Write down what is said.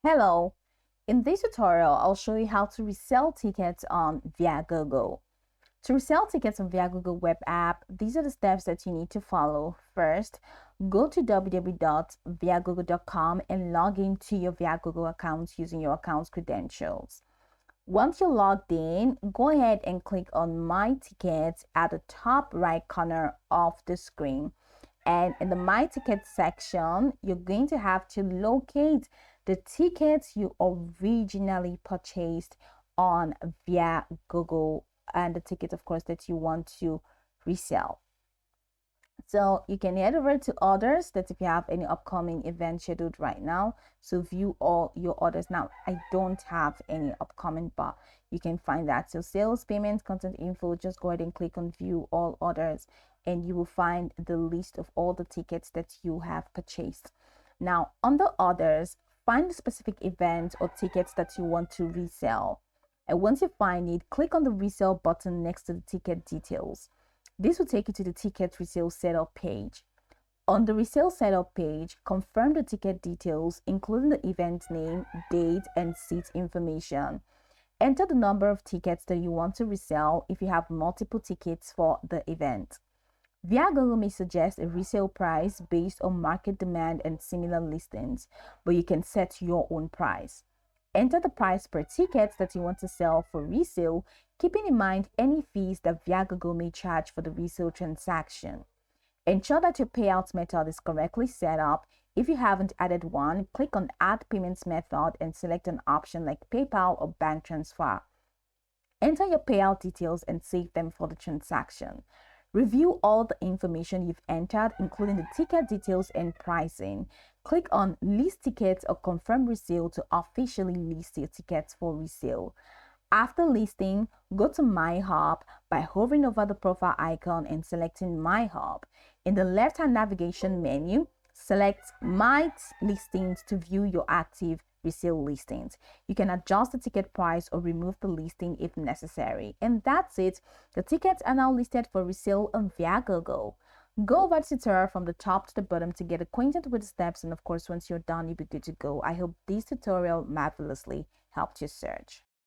Hello, in this tutorial, I'll show you how to resell tickets on Viagogo. To resell tickets on Viagogo web app, these are the steps that you need to follow. First, go to www.viagogo.com and log into your Viagogo account using your account's credentials. Once you're logged in, go ahead and click on My Tickets at the top right corner of the screen. And in the My Tickets section, you're going to have to locate the tickets you originally purchased on Viagogo and the tickets, of course, that you want to resell. So you can head over to orders, that if you have any upcoming events scheduled right now, so view all your orders. Now I don't have any upcoming, but you can find that. So sales, payments, content info, just go ahead and click on view all orders and you will find the list of all the tickets that you have purchased. Now under orders, find the specific event or tickets that you want to resell. And once you find it, click on the resell button next to the ticket details. This will take you to the ticket resale setup page. On the resale setup page, confirm the ticket details, including the event name, date, and seat information. Enter the number of tickets that you want to resell if you have multiple tickets for the event. Viagogo may suggest a resale price based on market demand and similar listings, but you can set your own price. Enter the price per ticket that you want to sell for resale, keeping in mind any fees that Viagogo may charge for the resale transaction. Ensure that your payout method is correctly set up. If you haven't added one, click on Add Payments Method and select an option like PayPal or bank transfer. Enter your payout details and save them for the transaction. Review all the information you've entered, including the ticket details and pricing. Click on List Tickets or Confirm Resale to officially list your tickets for resale. After listing, go to My Hub by hovering over the profile icon and selecting My Hub. In the left-hand navigation menu, select My Listings to view your active resale listings. You can adjust the ticket price or remove the listing if necessary. And that's it. The tickets are now listed for resale on Viagogo. Go over the tutorial from the top to the bottom to get acquainted with the steps, and of course, once you're done, you'll be good to go. I hope this tutorial marvelously helped you search.